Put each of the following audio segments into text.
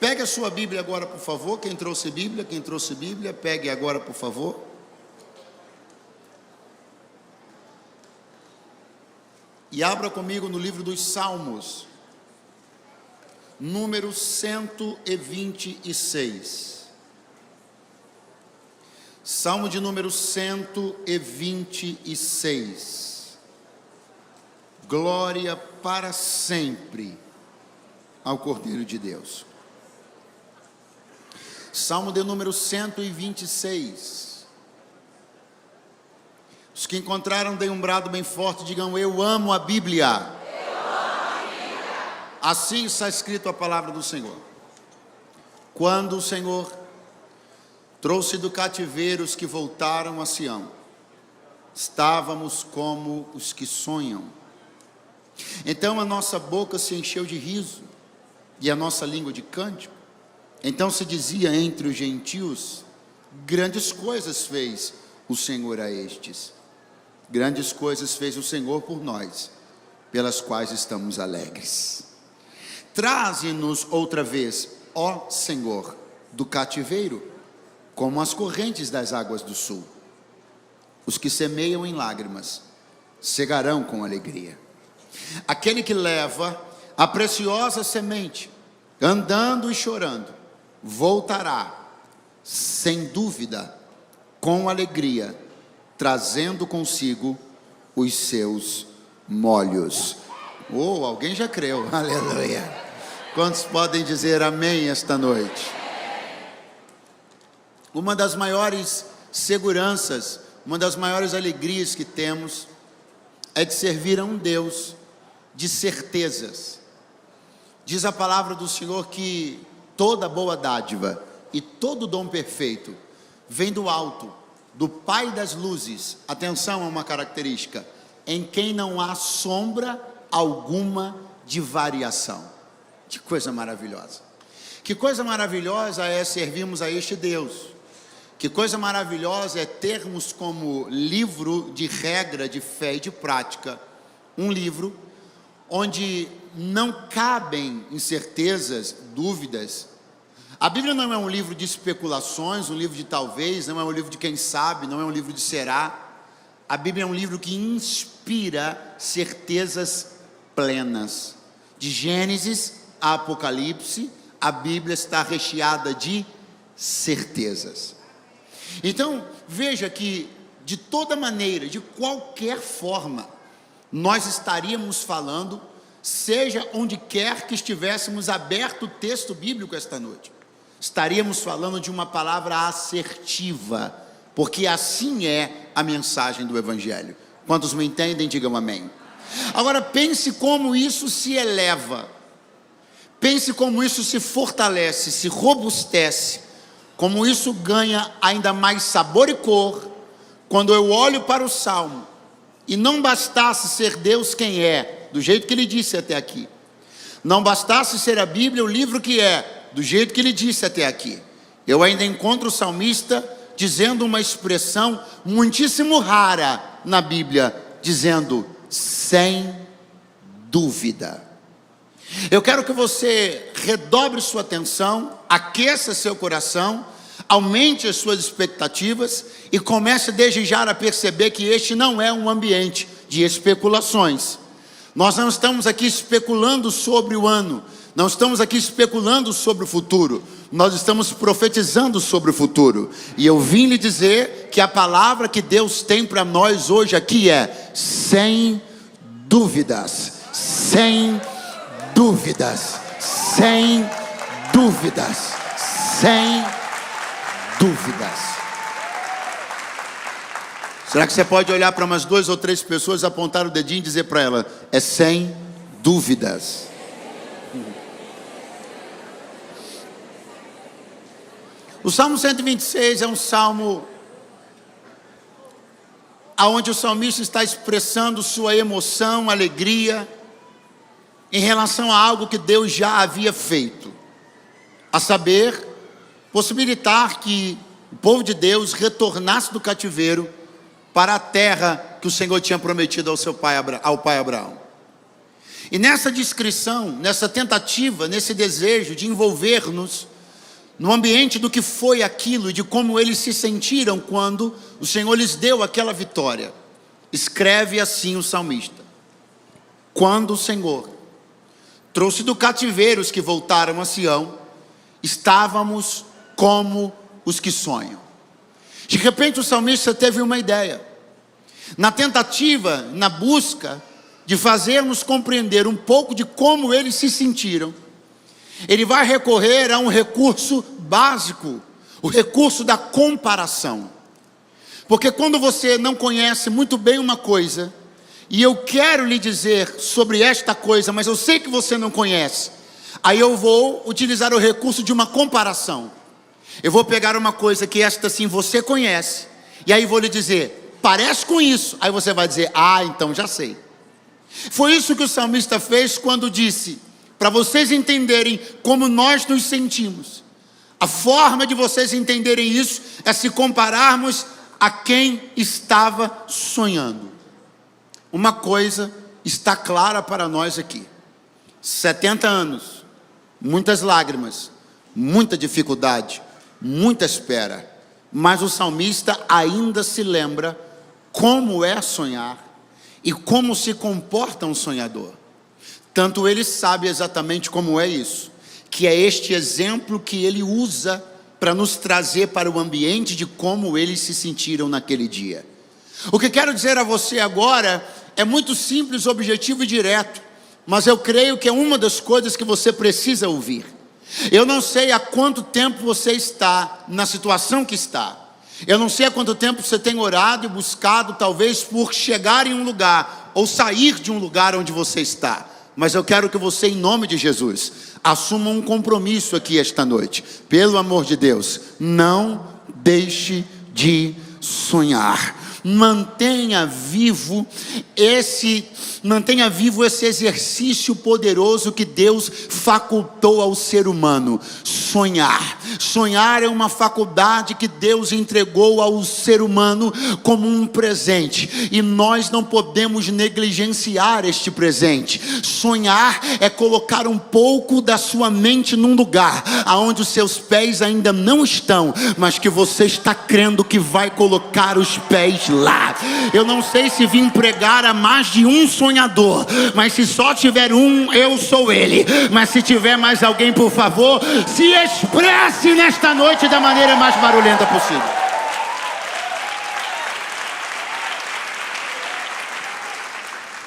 Pegue a sua Bíblia agora, por favor. Quem trouxe Bíblia, pegue agora, por favor. E abra comigo no livro dos Salmos, número 126. Salmo de número 126. Glória para sempre ao Cordeiro de Deus. Salmo de número 126. Os que encontraram, deem um brado bem forte, digam: eu amo a Bíblia. Eu amo a Bíblia. Assim está escrito a palavra do Senhor. Quando o Senhor trouxe do cativeiro os que voltaram a Sião, estávamos como os que sonham. Então a nossa boca se encheu de riso e a nossa língua de cântico. Então se dizia entre os gentios: grandes coisas fez o Senhor a estes. Grandes coisas fez o Senhor por nós, pelas quais estamos alegres. Traze-nos outra vez, ó Senhor, do cativeiro, como as correntes das águas do sul. Os que semeiam em lágrimas cegarão com alegria. Aquele que leva a preciosa semente, andando e chorando, voltará, sem dúvida, com alegria, trazendo consigo os seus molhos. Oh, alguém já creu, aleluia. Quantos podem dizer amém esta noite? Uma das maiores seguranças, uma das maiores alegrias que temos é de servir a um Deus de certezas. Diz a palavra do Senhor que toda boa dádiva e todo dom perfeito vem do alto, do Pai das luzes. Atenção a uma característica: em quem não há sombra alguma de variação. Que coisa maravilhosa! Que coisa maravilhosa é servirmos a este Deus. Que coisa maravilhosa é termos como livro de regra de fé e de prática um livro onde não cabem incertezas, dúvidas. A Bíblia não é um livro de especulações, um livro de talvez, não é um livro de quem sabe, não é um livro de será. A Bíblia é um livro que inspira certezas plenas. De Gênesis a Apocalipse, a Bíblia está recheada de certezas. Então, veja que de toda maneira, de qualquer forma, nós estaríamos falando, seja onde quer que estivéssemos aberto o texto bíblico esta noite, estaríamos falando de uma palavra assertiva, porque assim é a mensagem do Evangelho. Quantos me entendem, digam amém. Agora pense como isso se eleva, pense como isso se fortalece, se robustece, como isso ganha ainda mais sabor e cor, quando eu olho para o Salmo, e não bastasse ser Deus quem é, do jeito que Ele disse até aqui, não bastasse ser a Bíblia o livro que é, do jeito que Ele disse até aqui, eu ainda encontro o salmista dizendo uma expressão muitíssimo rara na Bíblia, dizendo: sem dúvida. Eu quero que você redobre sua atenção, aqueça seu coração, aumente as suas expectativas e comece desde já a perceber que este não é um ambiente de especulações. Nós não estamos aqui especulando sobre o ano, não estamos aqui especulando sobre o futuro, nós estamos profetizando sobre o futuro. E eu vim lhe dizer que a palavra que Deus tem para nós hoje aqui é: sem dúvidas, sem dúvidas, sem dúvidas, sem dúvidas. Será que você pode olhar para umas 2 ou 3 pessoas, apontar o dedinho e dizer para ela: é sem dúvidas. O Salmo 126 é um salmo aonde o salmista está expressando sua emoção, alegria em relação a algo que Deus já havia feito, a saber, possibilitar que o povo de Deus retornasse do cativeiro para a terra que o Senhor tinha prometido ao pai Abraão. E nessa descrição, nessa tentativa, nesse desejo de envolver-nos no ambiente do que foi aquilo e de como eles se sentiram quando o Senhor lhes deu aquela vitória, escreve assim o salmista: quando o Senhor trouxe do cativeiro os que voltaram a Sião, estávamos como os que sonham. De repente o salmista teve uma ideia. Na tentativa, na busca de fazermos compreender um pouco de como eles se sentiram, ele vai recorrer a um recurso básico, o recurso da comparação. Porque quando você não conhece muito bem uma coisa, e eu quero lhe dizer sobre esta coisa, mas eu sei que você não conhece, aí eu vou utilizar o recurso de uma comparação. Eu vou pegar uma coisa que esta sim você conhece, e aí vou lhe dizer, parece com isso. Aí você vai dizer, ah, então já sei. Foi isso que o salmista fez quando disse, para vocês entenderem como nós nos sentimos, a forma de vocês entenderem isso é se compararmos a quem estava sonhando. Uma coisa está clara para nós aqui: 70 anos, muitas lágrimas, muita dificuldade, muita espera, mas o salmista ainda se lembra como é sonhar e como se comporta um sonhador. Tanto ele sabe exatamente como é isso, que é este exemplo que ele usa para nos trazer para o ambiente de como eles se sentiram naquele dia. O que quero dizer a você agora é muito simples, objetivo e direto, mas eu creio que é uma das coisas que você precisa ouvir. Eu não sei há quanto tempo você está na situação que está. Eu não sei há quanto tempo você tem orado e buscado, talvez por chegar em um lugar, ou sair de um lugar onde você está. Mas eu quero que você, em nome de Jesus, assuma um compromisso aqui esta noite. Pelo amor de Deus, não deixe de sonhar. Mantenha vivo esse exercício poderoso que Deus facultou ao ser humano: sonhar. Sonhar é uma faculdade que Deus entregou ao ser humano como um presente, e nós não podemos negligenciar este presente. Sonhar é colocar um pouco da sua mente num lugar aonde os seus pés ainda não estão, mas que você está crendo que vai colocar os pés lá. Eu não sei se vim pregar a mais de um sonhador, mas se só tiver um, eu sou ele. Mas se tiver mais alguém, por favor, se expresse nesta noite da maneira mais barulhenta possível.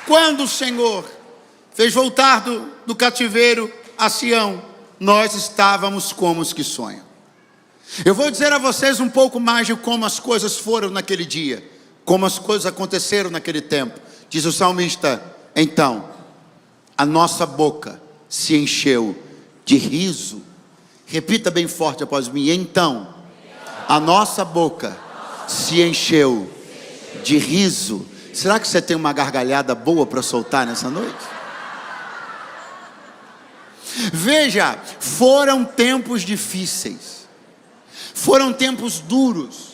Quando o Senhor fez voltar do cativeiro a Sião, nós estávamos como os que sonham. Eu vou dizer a vocês um pouco mais de como as coisas foram naquele dia, como as coisas aconteceram naquele tempo. Diz o salmista: então a nossa boca se encheu de riso. Repita bem forte após mim: então a nossa boca se encheu de riso. Será que você tem uma gargalhada boa para soltar nessa noite? Veja, foram tempos difíceis, foram tempos duros,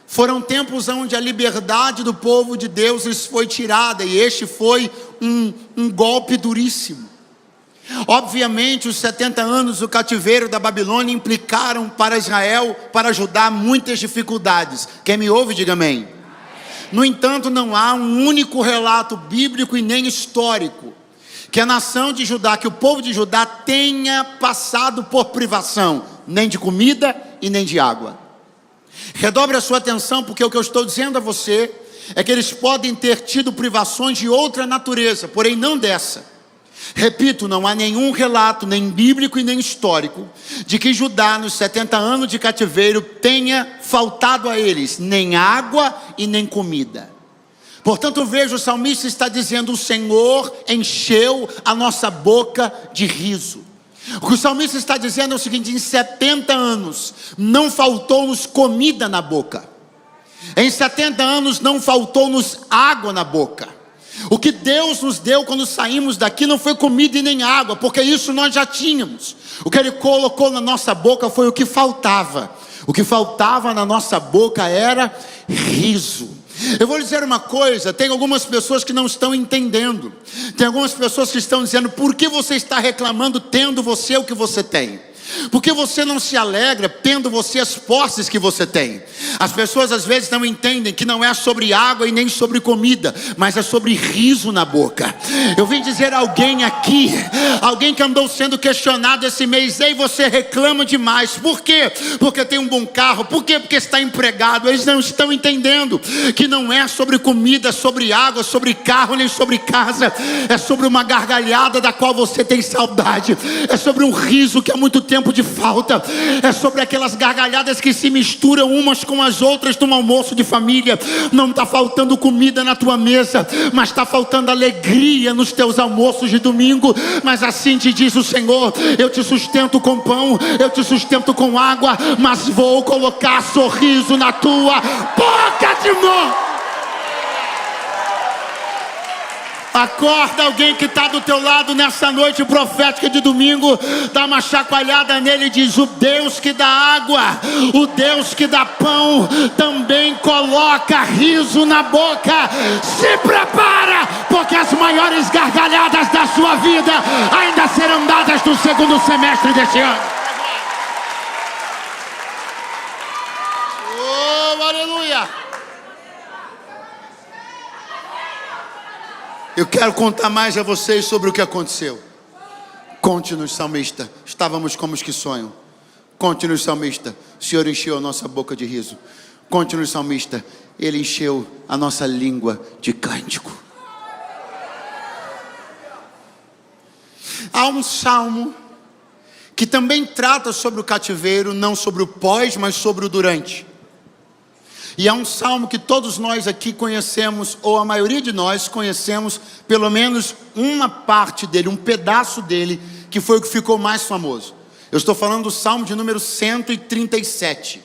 foram tempos onde a liberdade do povo de Deus lhes foi tirada, e este foi um golpe duríssimo. Obviamente os 70 anos do cativeiro da Babilônia implicaram para Israel, para Judá, muitas dificuldades. Quem me ouve, diga amém. No entanto, não há um único relato bíblico e nem histórico que a nação de Judá, que o povo de Judá tenha passado por privação, nem de comida e nem de água. Redobre a sua atenção, porque o que eu estou dizendo a você é que eles podem ter tido privações de outra natureza, porém não dessa. Repito, não há nenhum relato, nem bíblico e nem histórico, de que Judá, nos 70 anos de cativeiro, tenha faltado a eles nem água e nem comida. Portanto, veja, o salmista está dizendo: o Senhor encheu a nossa boca de riso. O que o salmista está dizendo é o seguinte: em 70 anos não faltou-nos comida na boca, em 70 anos não faltou-nos água na boca. O que Deus nos deu quando saímos daqui não foi comida e nem água, porque isso nós já tínhamos. O que Ele colocou na nossa boca foi o que faltava. O que faltava na nossa boca era riso. Eu vou lhe dizer uma coisa, tem algumas pessoas que não estão entendendo. Tem algumas pessoas que estão dizendo: por que você está reclamando tendo você o que você tem? Por que você não se alegra tendo você as posses que você tem? As pessoas às vezes não entendem que não é sobre água e nem sobre comida, mas é sobre riso na boca. Eu vim dizer a alguém aqui, alguém que andou sendo questionado esse mês: ei, você reclama demais. Por quê? Porque tem um bom carro. Por quê? Porque está empregado. Eles não estão entendendo que não é sobre comida, sobre água, sobre carro, nem sobre casa. É sobre uma gargalhada da qual você tem saudade. É sobre um riso que há muito tempo de falta. É sobre aquelas gargalhadas que se misturam umas com as outras num almoço de família. Não está faltando comida na tua mesa, mas está faltando alegria nos teus almoços de domingo. Mas assim te diz o Senhor: eu te sustento com pão, eu te sustento com água, mas vou colocar sorriso na tua boca de novo. Acorda alguém que está do teu lado nessa noite profética de domingo, dá uma chacoalhada nele e diz: o Deus que dá água, o Deus que dá pão, também coloca riso na boca. Se prepara, porque as maiores gargalhadas da sua vida ainda serão dadas no segundo semestre deste ano. Oh, aleluia! Eu quero contar mais a vocês sobre o que aconteceu. Conte-nos, salmista. Estávamos como os que sonham. Conte-nos, salmista. O Senhor encheu a nossa boca de riso. Conte-nos, salmista. Ele encheu a nossa língua de cântico. Há um salmo que também trata sobre o cativeiro, não sobre o pós, mas sobre o durante. E é um salmo que todos nós aqui conhecemos, ou a maioria de nós conhecemos pelo menos uma parte dele, um pedaço dele, que foi o que ficou mais famoso. Eu estou falando do salmo de número 137.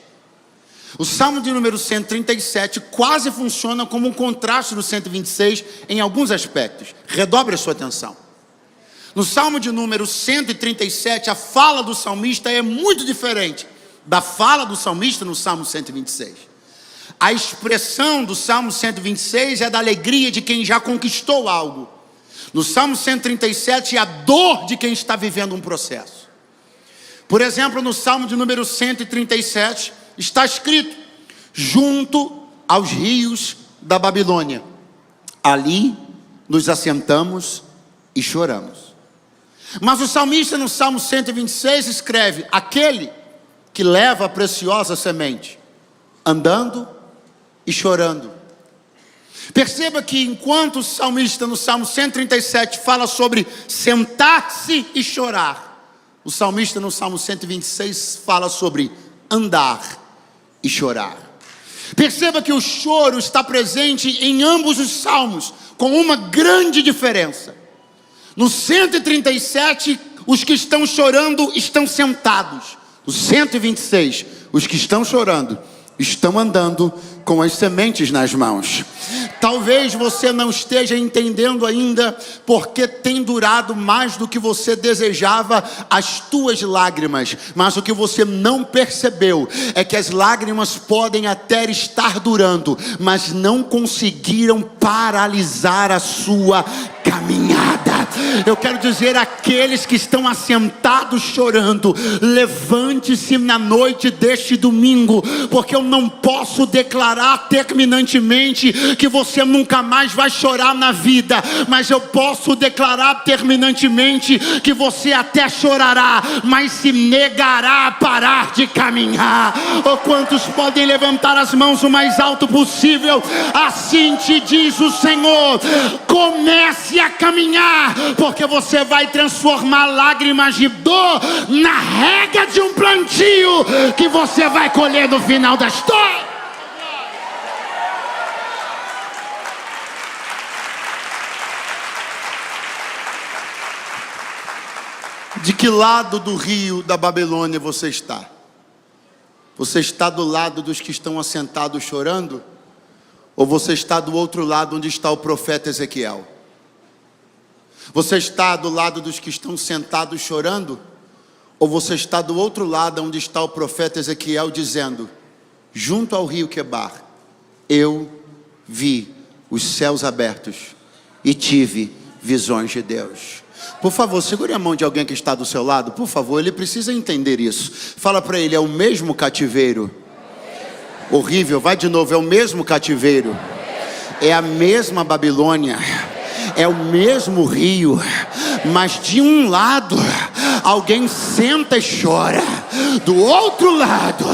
O salmo de número 137 quase funciona como um contraste do 126 em alguns aspectos. Redobre a sua atenção. No salmo de número 137, a fala do salmista é muito diferente da fala do salmista no salmo 126. A expressão do Salmo 126 é da alegria de quem já conquistou algo. No Salmo 137 é a dor de quem está vivendo um processo. Por exemplo, no Salmo de número 137 está escrito: junto aos rios da Babilônia, ali nos assentamos e choramos. Mas o salmista no Salmo 126 escreve: aquele que leva a preciosa semente, andando e chorando. Perceba que enquanto o salmista no Salmo 137 fala sobre sentar-se e chorar, o salmista no Salmo 126 fala sobre andar e chorar. Perceba que o choro está presente em ambos os salmos, com uma grande diferença. No 137, os que estão chorando estão sentados. No 126, os que estão chorando estão andando com as sementes nas mãos. Talvez você não esteja entendendo ainda porque tem durado mais do que você desejava as tuas lágrimas, mas o que você não percebeu é que as lágrimas podem até estar durando, mas não conseguiram paralisar a sua caminhada. Eu quero dizer àqueles que estão assentados chorando: levante-se na noite deste domingo, porque eu não posso declarar terminantemente que você nunca mais vai chorar na vida, mas eu posso declarar terminantemente que você até chorará, mas se negará a parar de caminhar. Ou quantos podem levantar as mãos o mais alto possível? Assim te diz o Senhor: comece a caminhar, porque você vai transformar lágrimas de dor na rega de um plantio que você vai colher no final da história. De que lado do rio da Babilônia você está? Você está do lado dos que estão assentados chorando? Ou você está do outro lado onde está o profeta Ezequiel? Você está do lado dos que estão sentados chorando? Ou você está do outro lado onde está o profeta Ezequiel dizendo: junto ao rio Quebar, eu vi os céus abertos e tive visões de Deus. Por favor, segure a mão de alguém que está do seu lado, por favor, ele precisa entender isso. Fala para ele, é o mesmo cativeiro. Horrível, vai de novo, é o mesmo cativeiro. É a mesma Babilônia. É o mesmo rio. Mas de um lado, alguém senta e chora. Do outro lado,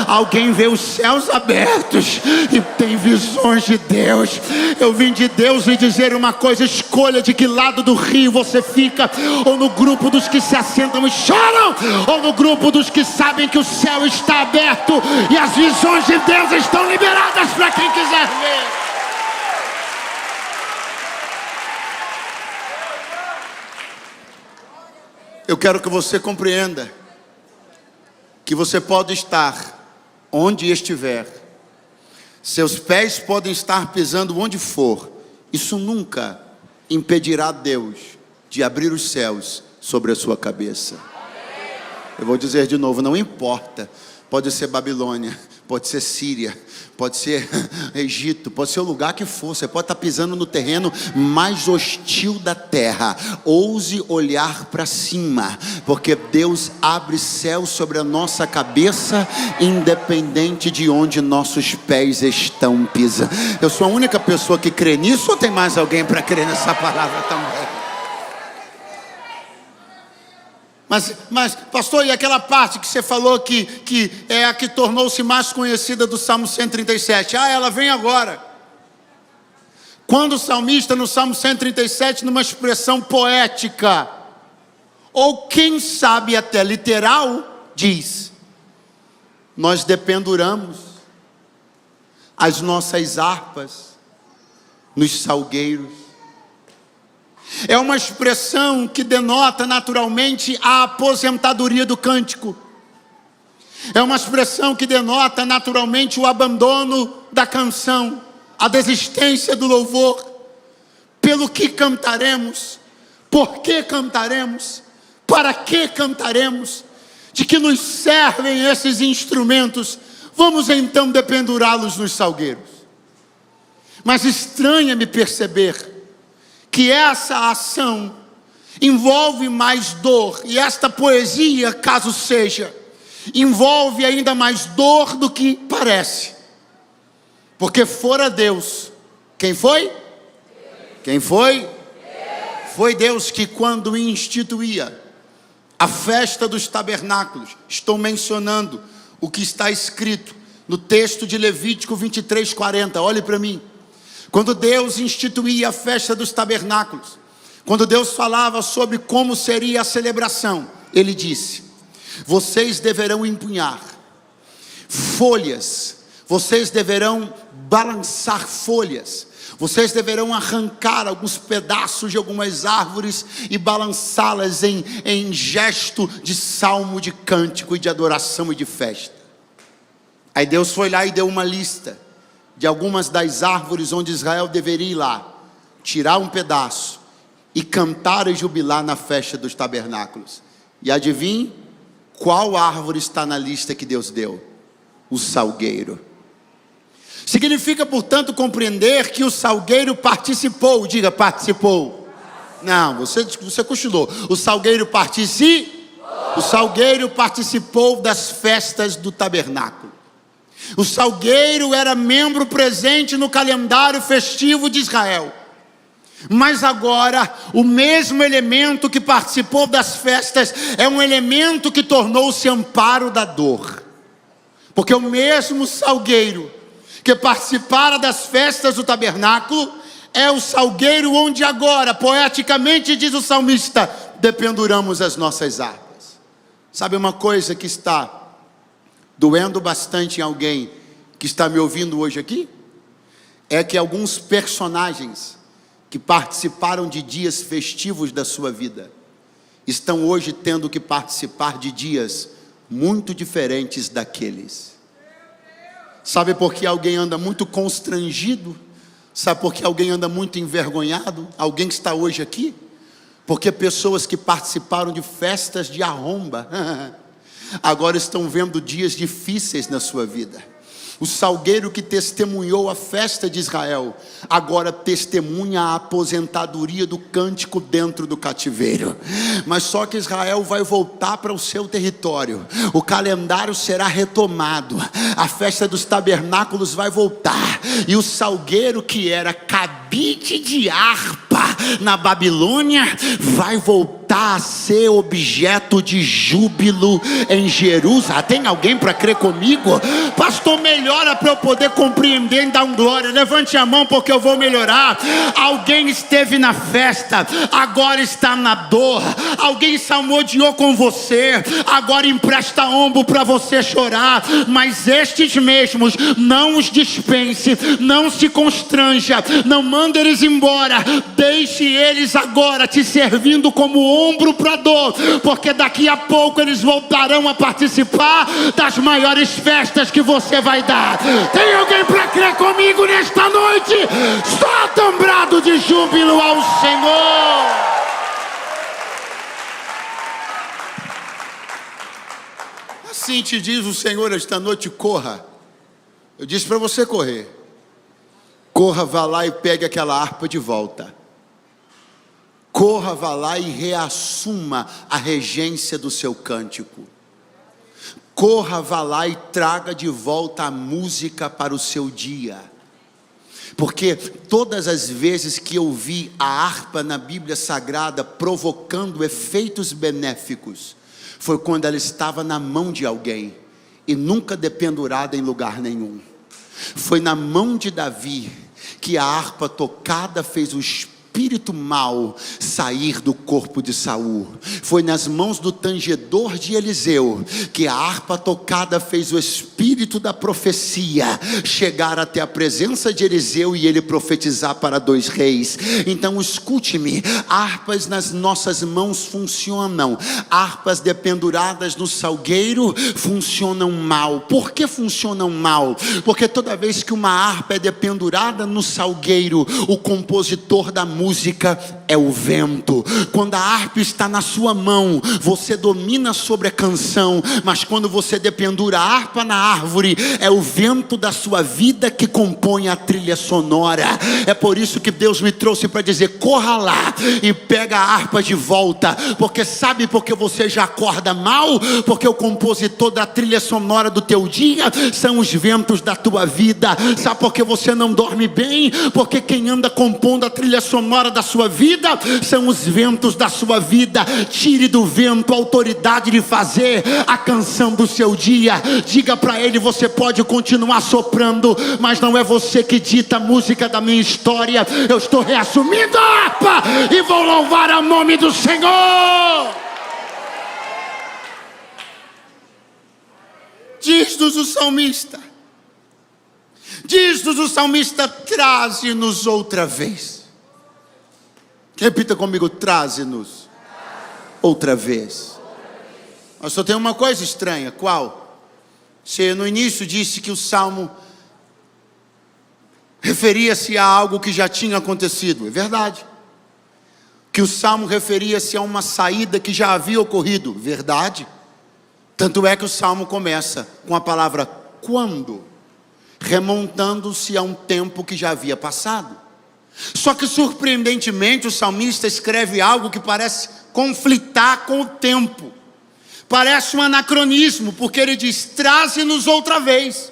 alguém vê os céus abertos e tem visões de Deus. Eu vim de Deus lhe dizer uma coisa: escolha de que lado do rio você fica, ou no grupo dos que se assentam e choram, ou no grupo dos que sabem que o céu está aberto e as visões de Deus estão liberadas para quem quiser ver. Eu quero que você compreenda que você pode estar onde estiver, seus pés podem estar pisando onde for, isso nunca impedirá Deus de abrir os céus sobre a sua cabeça. Eu vou dizer de novo, não importa, pode ser Babilônia, pode ser Síria, pode ser Egito, pode ser o lugar que for, você pode estar pisando no terreno mais hostil da terra. Ouse olhar para cima, porque Deus abre céu sobre a nossa cabeça, independente de onde nossos pés estão pisando. Eu sou a única pessoa que crê nisso, ou tem mais alguém para crer nessa palavra também? Mas, pastor, e aquela parte que você falou que é a que tornou-se mais conhecida do Salmo 137? Ela vem agora. Quando o salmista, no Salmo 137, numa expressão poética, ou quem sabe até literal, diz: nós dependuramos as nossas harpas nos salgueiros. É uma expressão que denota naturalmente a aposentadoria do cântico. É uma expressão que denota naturalmente o abandono da canção, a desistência do louvor. Pelo que cantaremos? Por que cantaremos? Para que cantaremos? De que nos servem esses instrumentos? Vamos então dependurá-los nos salgueiros. Mas estranha-me perceber que essa ação envolve mais dor, e esta poesia, caso seja, envolve ainda mais dor do que parece, porque fora Deus, quem foi? Quem foi? Foi Deus que, quando instituía a festa dos tabernáculos, estou mencionando o que está escrito no texto de Levítico 23:40, olhe para mim. Quando Deus instituía a festa dos tabernáculos, quando Deus falava sobre como seria a celebração, Ele disse: vocês deverão empunhar folhas, vocês deverão balançar folhas, vocês deverão arrancar alguns pedaços de algumas árvores e balançá-las em gesto de salmo, de cântico e de adoração e de festa. Aí Deus foi lá e deu uma lista de algumas das árvores onde Israel deveria ir lá, tirar um pedaço e cantar e jubilar na festa dos tabernáculos. E adivinhe qual árvore está na lista que Deus deu? O salgueiro. Significa, portanto, compreender que o salgueiro participou. Diga, participou. Não, você cochilou. O salgueiro participou. O salgueiro participou das festas do tabernáculo. O salgueiro era membro presente no calendário festivo de Israel. Mas agora, o mesmo elemento que participou das festas é um elemento que tornou-se amparo da dor. Porque o mesmo salgueiro que participara das festas do tabernáculo é o salgueiro onde agora, poeticamente diz o salmista, dependuramos as nossas harpas. Sabe uma coisa que está doendo bastante em alguém que está me ouvindo hoje aqui? É que alguns personagens que participaram de dias festivos da sua vida estão hoje tendo que participar de dias muito diferentes daqueles. Sabe por que alguém anda muito constrangido? Sabe por que alguém anda muito envergonhado? Alguém que está hoje aqui? Porque pessoas que participaram de festas de arromba agora estão vendo dias difíceis na sua vida. O salgueiro que testemunhou a festa de Israel, agora testemunha a aposentadoria do cântico dentro do cativeiro. Mas só que Israel vai voltar para o seu território, o calendário será retomado, a festa dos tabernáculos vai voltar, e o salgueiro que era cabide de harpa na Babilônia, vai voltar a ser objeto de júbilo em Jerusalém. Tem alguém para crer comigo? Pastor, melhora para eu poder compreender e dar um glória. Levante a mão porque eu vou melhorar. Alguém esteve na festa, agora está na dor. Alguém salmodiou com você, agora empresta ombro para você chorar. Mas estes mesmos, não os dispense, não se constranja, não manda eles embora. Deixe eles agora te servindo como ombro para dor, porque daqui a pouco eles voltarão a participar das maiores festas que você vai dar. Tem alguém para crer comigo nesta noite? Solta um brado de júbilo ao Senhor. Assim te diz o Senhor esta noite: corra. Eu disse para você correr. Corra, vá lá e pegue aquela harpa de volta. Corra, vá lá e reassuma a regência do seu cântico. Corra, vá lá e traga de volta a música para o seu dia. Porque todas as vezes que eu vi a harpa na Bíblia Sagrada provocando efeitos benéficos, foi quando ela estava na mão de alguém e nunca dependurada em lugar nenhum. Foi na mão de Davi que a harpa tocada fez o espírito mau sair do corpo de Saul. Foi nas mãos do tangedor de Eliseu que a harpa tocada fez o espírito da profecia chegar até a presença de Eliseu e ele profetizar para 2 reis. Então escute-me, harpas nas nossas mãos funcionam, harpas dependuradas no salgueiro funcionam mal. Por que funcionam mal? Porque toda vez que uma harpa é dependurada no salgueiro, o compositor da música é o vento. Quando a harpa está na sua mão, você domina sobre a canção, mas quando você dependura a harpa na árvore, é o vento da sua vida que compõe a trilha sonora. É por isso que Deus me trouxe para dizer: corra lá e pega a harpa de volta. Porque sabe por que você já acorda mal? Porque o compositor da trilha sonora do teu dia são os ventos da tua vida. Sabe por que você não dorme bem? Porque quem anda compondo a trilha sonora da sua vida são os ventos da sua vida. Tire do vento a autoridade de fazer a canção do seu dia. Diga para ele: você pode continuar soprando, mas não é você que dita a música da minha história. Eu estou reassumindo a harpa e vou louvar o nome do Senhor. Diz-nos o salmista, traze-nos outra vez. Repita comigo: traze-nos outra vez. Mas só tem uma coisa estranha. Qual? Você no início disse que o salmo referia-se a algo que já tinha acontecido. É verdade. Que o salmo referia-se a uma saída que já havia ocorrido. Verdade. Tanto é que o salmo começa com a palavra quando, remontando-se a um tempo que já havia passado. Só que surpreendentemente o salmista escreve algo que parece conflitar com o tempo. Parece um anacronismo, porque ele diz: traze-nos outra vez.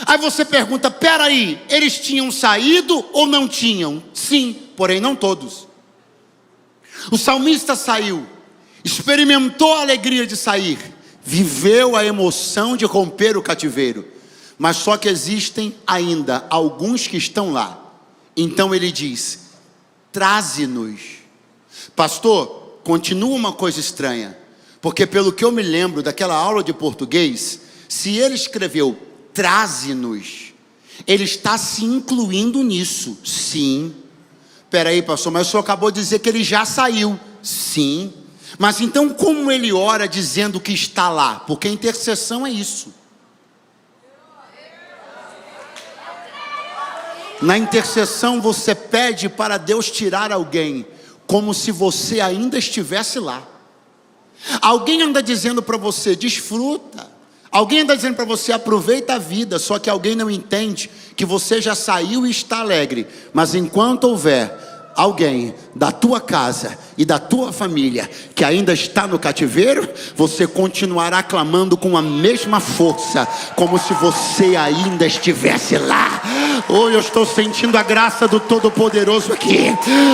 Aí você pergunta: peraí, eles tinham saído ou não tinham? Sim, porém não todos. O salmista saiu, experimentou a alegria de sair, viveu a emoção de romper o cativeiro, mas só que existem ainda alguns que estão lá. Então ele diz: traze-nos. Pastor, continua uma coisa estranha, porque pelo que eu me lembro daquela aula de português, se ele escreveu traze-nos, ele está se incluindo nisso. Sim. Peraí, pastor, mas o senhor acabou de dizer que ele já saiu. Sim. Mas então como ele ora dizendo que está lá? Porque a intercessão é isso. Na intercessão você pede para Deus tirar alguém, como se você ainda estivesse lá. Alguém anda dizendo para você: desfruta, Alguém está dizendo para você, aproveita a vida, só que alguém não entende que você já saiu e está alegre. Mas enquanto houver alguém da tua casa e da tua família que ainda está no cativeiro, você continuará clamando com a mesma força, como se você ainda estivesse lá. Oh, eu estou sentindo a graça do Todo-Poderoso aqui.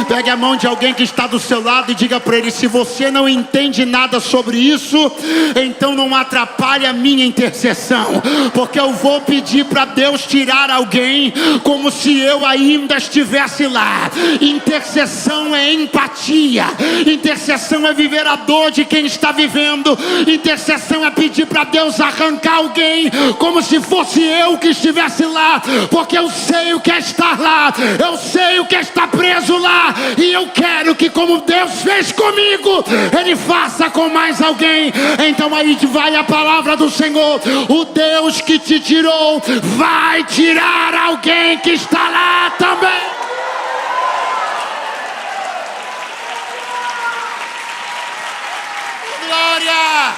Pegue a mão de alguém que está do seu lado e diga para ele: se você não entende nada sobre isso, então não atrapalhe a minha intercessão, porque eu vou pedir para Deus tirar alguém como se eu ainda estivesse lá. Intercessão é empatia, intercessão é viver a dor de quem está vivendo, intercessão é pedir para Deus arrancar alguém como se fosse eu que estivesse lá, porque eu sei o que é estar lá, eu sei o que é estar preso lá, e eu quero que, como Deus fez comigo, Ele faça com mais alguém. Então aí vai a palavra do Senhor: o Deus que te tirou vai tirar alguém que está lá também. Glória!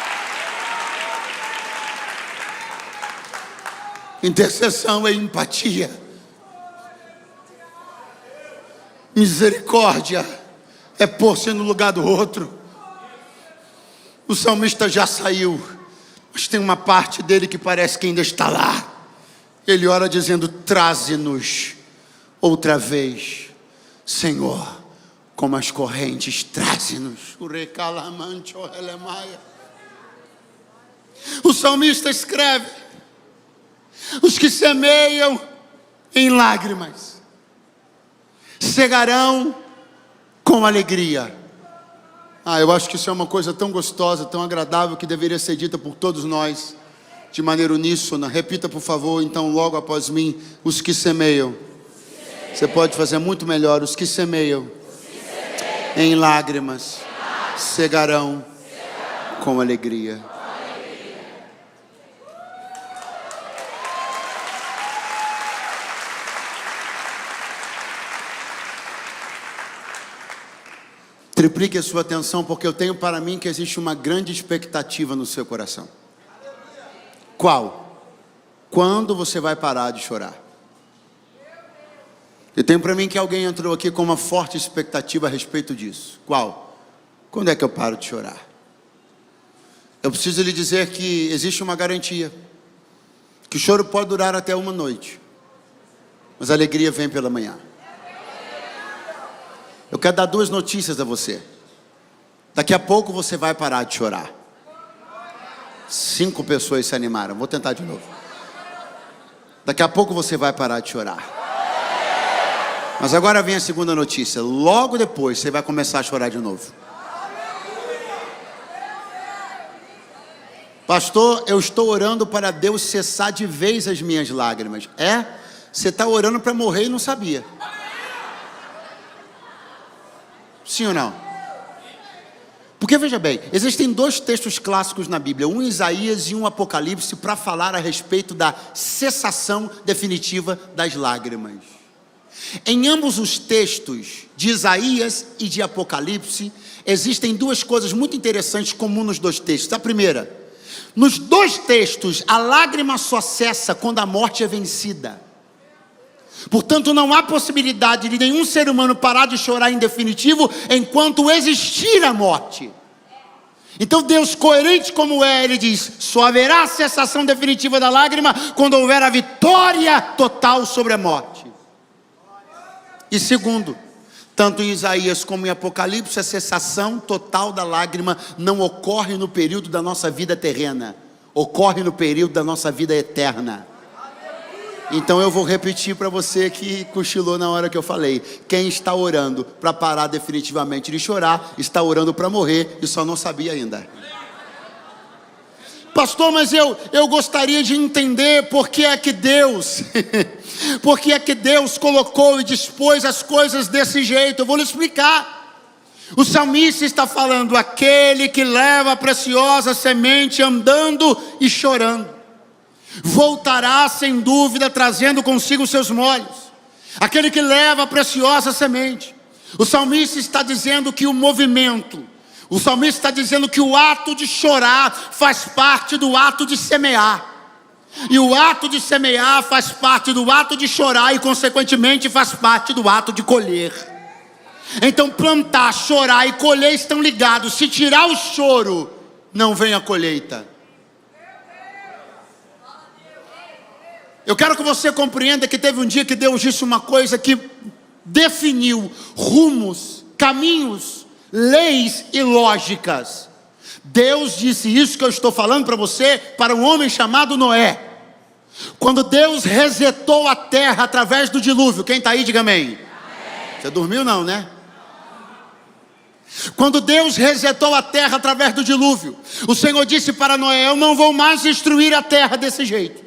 Intercessão é empatia. Misericórdia é pôr-se no lugar do outro. O salmista já saiu, mas tem uma parte dele que parece que ainda está lá. Ele ora dizendo: traze-nos outra vez, Senhor, como as correntes, traze-nos. O salmista escreve: os que semeiam em lágrimas cegarão com alegria. Eu acho que isso é uma coisa tão gostosa, tão agradável, que deveria ser dita por todos nós de maneira uníssona. Repita, por favor, então, logo após mim: os que semeiam. Você pode fazer muito melhor: os que semeiam em lágrimas cegarão com alegria. Triplique a sua atenção, porque eu tenho para mim que existe uma grande expectativa no seu coração. Qual? Quando você vai parar de chorar? Eu tenho para mim que alguém entrou aqui com uma forte expectativa a respeito disso. Qual? Quando é que eu paro de chorar? Eu preciso lhe dizer que existe uma garantia, que o choro pode durar até uma noite, mas a alegria vem pela manhã. Eu quero dar duas notícias a você. Daqui a pouco você vai parar de chorar. 5 pessoas se animaram. Vou tentar de novo. Daqui a pouco você vai parar de chorar. Mas agora vem a segunda notícia. Logo depois você vai começar a chorar de novo. Pastor, eu estou orando para Deus cessar de vez as minhas lágrimas. Você está orando para morrer e não sabia. Sim ou não? Porque veja bem, existem 2 textos clássicos na Bíblia, um Isaías e um Apocalipse, para falar a respeito da cessação definitiva das lágrimas. Em ambos os textos, de Isaías e de Apocalipse, existem 2 coisas muito interessantes comuns nos 2 textos. A primeira: nos 2 textos, a lágrima só cessa quando a morte é vencida. Portanto, não há possibilidade de nenhum ser humano parar de chorar em definitivo enquanto existir a morte. Então Deus, coerente como é, Ele diz: só haverá cessação definitiva da lágrima quando houver a vitória total sobre a morte. E segundo, tanto em Isaías como em Apocalipse, a cessação total da lágrima não ocorre no período da nossa vida terrena, ocorre no período da nossa vida eterna. Então eu vou repetir para você que cochilou na hora que eu falei: quem está orando para parar definitivamente de chorar, está orando para morrer e só não sabia ainda. Pastor, mas eu gostaria de entender por que é que Deus por que é que Deus colocou e dispôs as coisas desse jeito. Eu vou lhe explicar. O salmista está falando: aquele que leva a preciosa semente andando e chorando voltará sem dúvida trazendo consigo seus molhos. Aquele que leva a preciosa semente. O salmista está dizendo que o movimento, O salmista está dizendo que o ato de chorar faz parte do ato de semear. E o ato de semear faz parte do ato de chorar e, consequentemente, faz parte do ato de colher. Então, plantar, chorar e colher estão ligados. Se tirar o choro, não vem a colheita. Eu quero que você compreenda que teve um dia que Deus disse uma coisa que definiu rumos, caminhos, leis e lógicas. Deus disse isso que eu estou falando para você, para um homem chamado Noé. Quando Deus resetou a terra através do dilúvio. Quem está aí, diga amém. Amém. Você dormiu não, né? Quando Deus resetou a terra através do dilúvio, o Senhor disse para Noé: eu não vou mais destruir a terra desse jeito.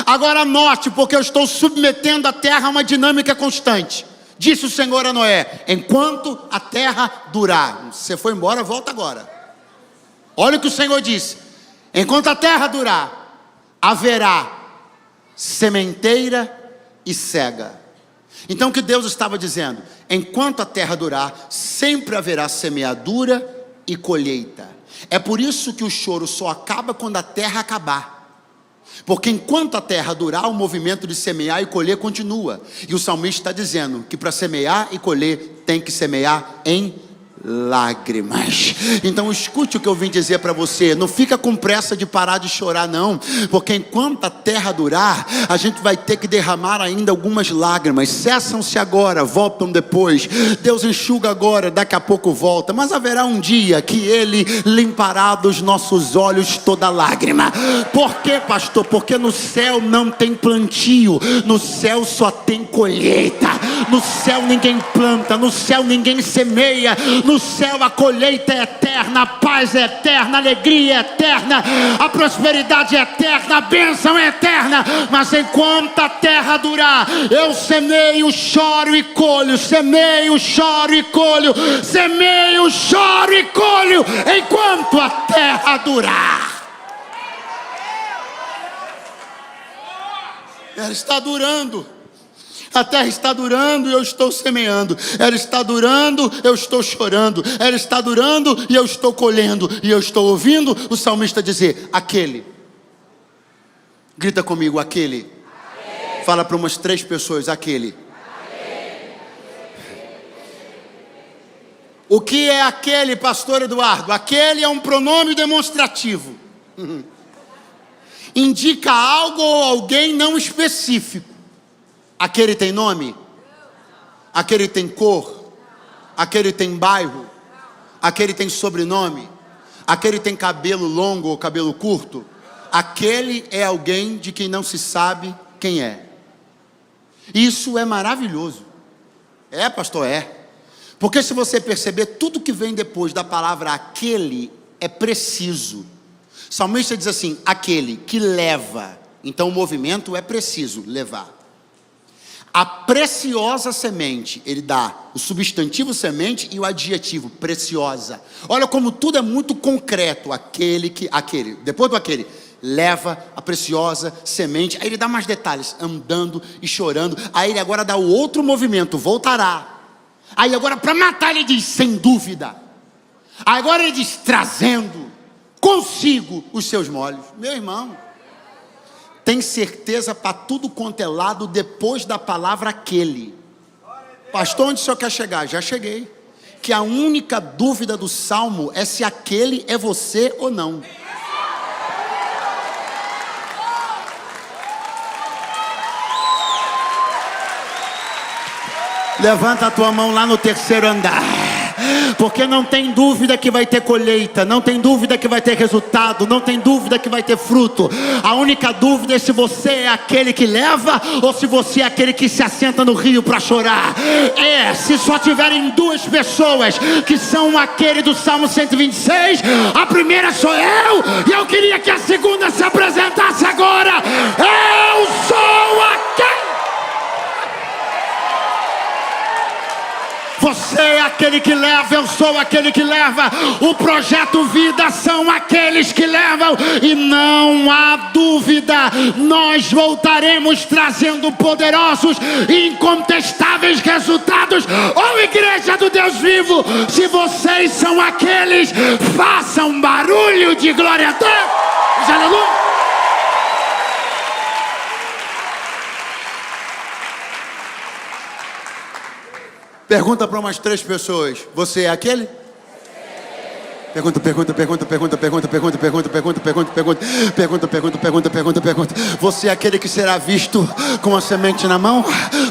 Agora note, porque eu estou submetendo a terra a uma dinâmica constante. Disse o Senhor a Noé: enquanto a terra durar. Você foi embora, volta agora. Olha o que o Senhor disse: enquanto a terra durar, haverá sementeira e cega. Então o que Deus estava dizendo? Enquanto a terra durar, sempre haverá semeadura e colheita. É por isso que o choro só acaba quando a terra acabar. Porque enquanto a terra durar, o movimento de semear e colher continua. E o salmista está dizendo que para semear e colher, tem que semear em lágrimas. Então escute o que eu vim dizer para você. Não fica com pressa de parar de chorar não, porque enquanto a terra durar, a gente vai ter que derramar ainda algumas lágrimas. Cessam-se agora, voltam depois. Deus enxuga agora, daqui a pouco volta. Mas haverá um dia que Ele limpará dos nossos olhos toda lágrima. Por quê, pastor? Porque no céu não tem plantio, no céu só tem colheita. No céu ninguém planta, no céu ninguém semeia. No céu a colheita é eterna, a paz é eterna, a alegria é eterna, a prosperidade é eterna, a bênção é eterna. Mas enquanto a terra durar, eu semeio, choro e colho, semeio, choro e colho, semeio, choro e colho, enquanto a terra durar. Ela está durando. A terra está durando e eu estou semeando. Ela está durando, eu estou chorando. Ela está durando e eu estou colhendo. E eu estou ouvindo o salmista dizer: aquele. Grita comigo, aquele. Fala para umas 3 pessoas, aquele. O que é aquele, pastor Eduardo? Aquele é um pronome demonstrativo. Indica algo ou alguém não específico. Aquele tem nome? Aquele tem cor? Aquele tem bairro? Aquele tem sobrenome? Aquele tem cabelo longo ou cabelo curto? Aquele é alguém de quem não se sabe quem é. Isso é maravilhoso. É, pastor, é. Porque se você perceber, tudo que vem depois da palavra aquele é preciso. O salmista diz assim: aquele que leva. Então o movimento é preciso, levar. A preciosa semente, ele dá o substantivo semente e o adjetivo preciosa. Olha como tudo é muito concreto. Aquele, depois do aquele, leva a preciosa semente. Aí ele dá mais detalhes, andando e chorando. Aí ele agora dá o outro movimento, voltará. Aí agora para matar ele diz, sem dúvida. Aí agora ele diz, trazendo consigo os seus molhos. Meu irmão, tem certeza para tudo quanto é lado depois da palavra aquele. Pastor, onde o senhor quer chegar? Já cheguei. Que a única dúvida do salmo é se aquele é você ou não. Levanta a tua mão lá no 3º andar. Porque não tem dúvida que vai ter colheita, não tem dúvida que vai ter resultado, não tem dúvida que vai ter fruto. A única dúvida é se você é aquele que leva ou se você é aquele que se assenta no rio para chorar. Se só tiverem 2 pessoas que são aquele do Salmo 126, a primeira sou eu, e eu queria que a segunda se apresentasse agora. Eu sou aquele. Você é aquele aquele que leva, eu sou aquele que leva. O projeto Vida são aqueles que levam. E não há dúvida, nós voltaremos trazendo poderosos e incontestáveis resultados. Oh, igreja do Deus vivo, se vocês são aqueles, façam um barulho de glória a Deus. Aleluia. Pergunta para umas 3 pessoas: você é aquele? Pergunta. Você é aquele que será visto com a semente na mão?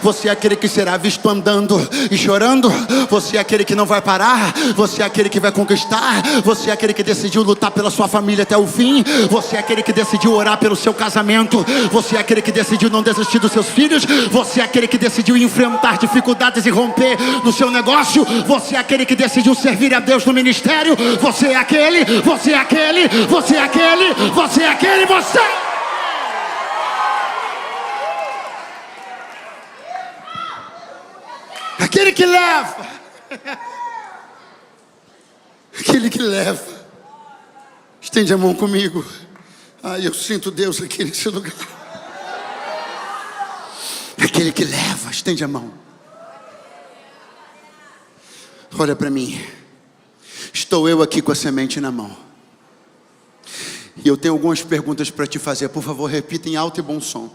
Você é aquele que será visto andando e chorando? Você é aquele que não vai parar? Você é aquele que vai conquistar? Você é aquele que decidiu lutar pela sua família até o fim? Você é aquele que decidiu orar pelo seu casamento? Você é aquele que decidiu não desistir dos seus filhos? Você é aquele que decidiu enfrentar dificuldades e romper no seu negócio? Você é aquele que decidiu servir a Deus no ministério? Você é aquele, você é aquele, você é aquele, você é aquele, você. Aquele que leva. Aquele que leva. Estende a mão comigo. Ai, eu sinto Deus aqui nesse lugar. Aquele que leva, estende a mão. Olha para mim. Estou eu aqui com a semente na mão. E eu tenho algumas perguntas para te fazer. Por favor, repita em alto e bom som.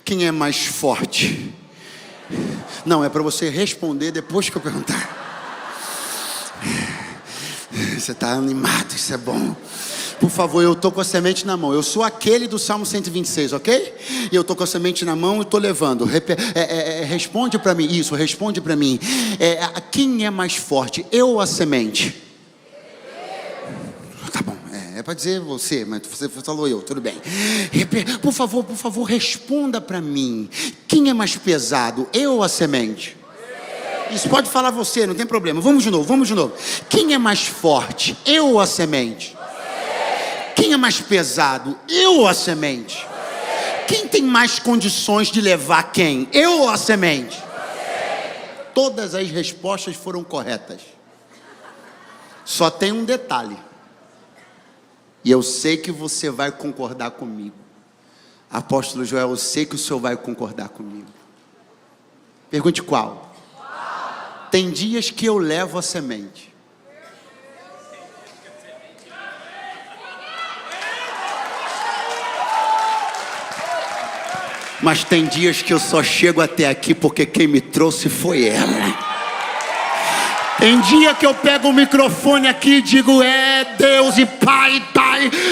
Quem é mais forte? Não, é para você responder depois que eu perguntar. Você está animado, isso é bom. Por favor, eu estou com a semente na mão. Eu sou aquele do Salmo 126, ok? E eu estou com a semente na mão e estou levando. Responde para mim. Isso, responde para mim. Quem é mais forte? Eu ou a semente? Tá bom, é para dizer você, mas você falou eu, tudo bem. Por favor, responda para mim. Quem é mais pesado? Eu ou a semente? Isso, pode falar você, não tem problema. Vamos de novo. Quem é mais forte? Eu ou a semente? Quem é mais pesado? Eu ou a semente? Quem tem mais condições de levar quem? Eu ou a semente? Todas as respostas foram corretas. Só tem um detalhe. E eu sei que você vai concordar comigo. Apóstolo Joel, eu sei que o senhor vai concordar comigo. Pergunte qual? Tem dias que eu levo a semente. Mas tem dias que eu só chego até aqui porque quem me trouxe foi ela. Tem dia que eu pego o microfone aqui e digo: é Deus e Pai.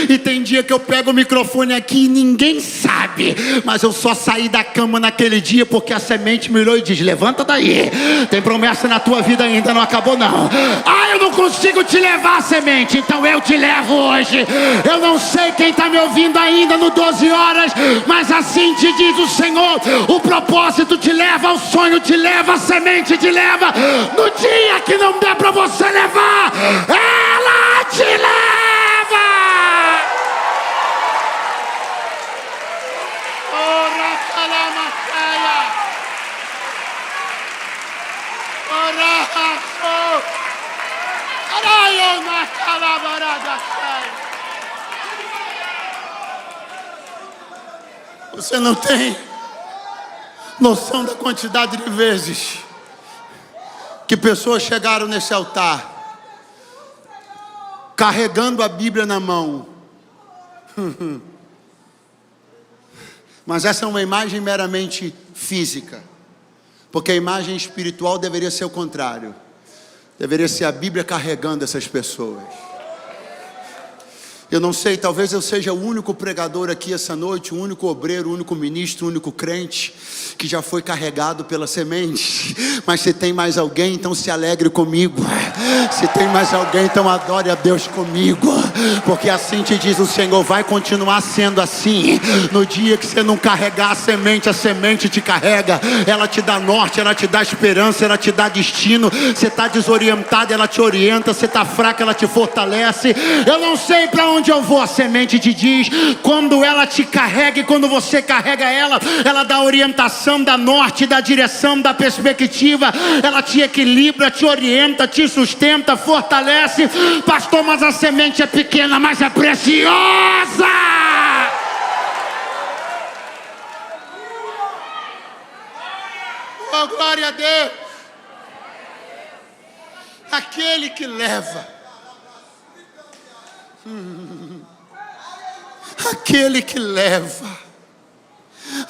E tem dia que eu pego o microfone aqui e ninguém sabe, mas eu só saí da cama naquele dia porque a semente me olhou e diz: levanta daí, tem promessa na tua vida ainda, não acabou não. Eu não consigo te levar, semente, então eu te levo hoje. Eu não sei quem está me ouvindo ainda no 12 horas, mas assim te diz o Senhor: o propósito te leva, o sonho te leva, a semente te leva. No dia que não der para você levar, ela te leva. Você não tem noção da quantidade de vezes que pessoas chegaram nesse altar carregando a Bíblia na mão. Mas essa é uma imagem meramente física, porque a imagem espiritual deveria ser o contrário. Deveria ser a Bíblia carregando essas pessoas. Eu não sei, talvez eu seja o único pregador aqui essa noite, o único obreiro, o único ministro, o único crente que já foi carregado pela semente. Mas se tem mais alguém, então se alegre comigo. Se tem mais alguém, então adore a Deus comigo. Porque assim te diz o Senhor, vai continuar sendo assim. No dia que você não carregar a semente te carrega. Ela te dá norte, ela te dá esperança, ela te dá destino. Você está desorientado, ela te orienta. Você está fraco, ela te fortalece. Eu não sei para onde eu vou, a semente te diz. Quando ela ela te carrega, e quando você carrega ela, ela dá orientação, dá norte, dá direção, dá perspectiva, ela te equilibra, te orienta, te sustenta, fortalece. Pastor, mas a semente é pequena, mas é preciosa. Oh, glória a Deus. Aquele que leva, aquele que leva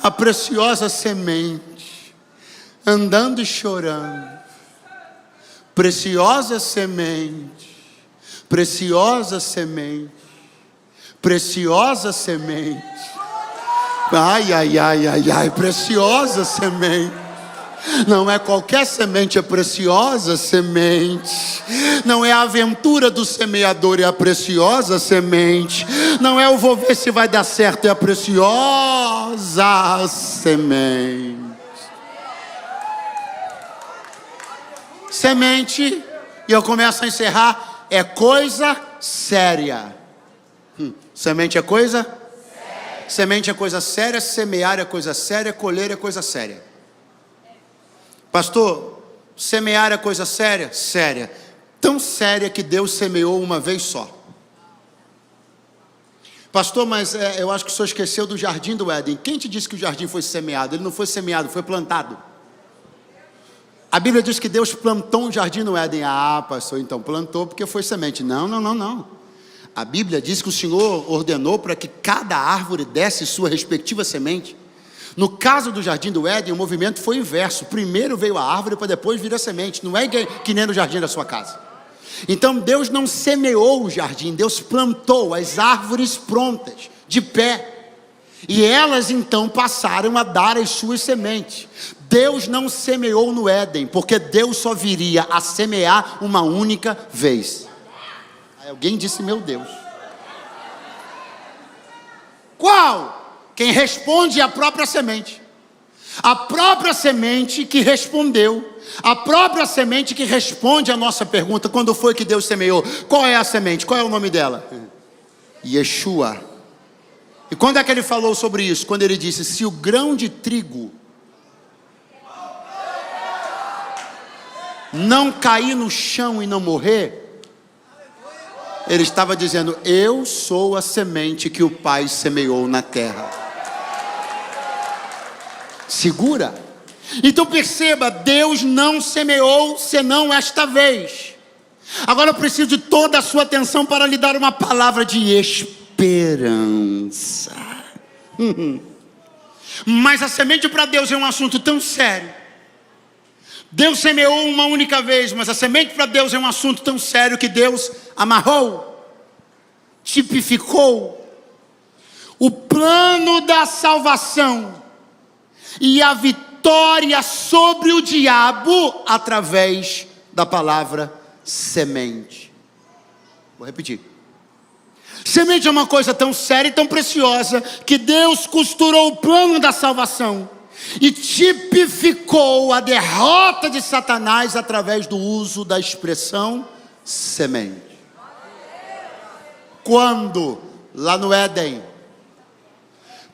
a preciosa semente, andando e chorando, preciosa semente, preciosa semente, preciosa semente, ai, ai, ai, ai, ai, preciosa semente. Não é qualquer semente, é preciosa semente. Não é a aventura do semeador, é a preciosa semente. Não é o vou ver se vai dar certo, é a preciosa semente. Semente, e eu começo a encerrar, é coisa séria. Semente é coisa séria. Semente é coisa séria, semear é coisa séria, colher é coisa séria. Pastor, semear é coisa séria? Séria. Tão séria que Deus semeou uma vez só. Pastor, mas eu acho que o senhor esqueceu do jardim do Éden. Quem te disse que o jardim foi semeado? Ele não foi semeado, foi plantado. A Bíblia diz que Deus plantou um jardim no Éden. Ah, pastor, então plantou porque foi semente. Não, não, não, não. A Bíblia diz que o Senhor ordenou para que cada árvore desse sua respectiva semente. No caso do jardim do Éden, o movimento foi inverso. Primeiro veio a árvore para depois vir a semente. Não é que nem no jardim da sua casa. Então Deus não semeou o jardim, Deus plantou as árvores prontas, de pé. E elas então passaram a dar as suas sementes. Deus não semeou no Éden, porque Deus só viria a semear uma única vez. Aí alguém disse, meu Deus. Qual? Quem responde é a própria semente. A própria semente que respondeu. A própria semente que responde a nossa pergunta. Quando foi que Deus semeou? Qual é a semente? Qual é o nome dela? Yeshua. E quando é que ele falou sobre isso? Quando ele disse, se o grão de trigo não cair no chão e não morrer, ele estava dizendo, eu sou a semente que o Pai semeou na terra. Segura. Então perceba, Deus não semeou senão esta vez. Agora eu preciso de toda a sua atenção para lhe dar uma palavra de esperança. Mas a semente para Deus é um assunto tão sério. Deus semeou uma única vez, mas a semente para Deus é um assunto tão sério que Deus amarrou, tipificou o plano da salvação e a vitória sobre o diabo através da palavra semente. Vou repetir. Semente é uma coisa tão séria e tão preciosa que Deus costurou o plano da salvação e tipificou a derrota de Satanás através do uso da expressão semente. Quando, lá no Éden,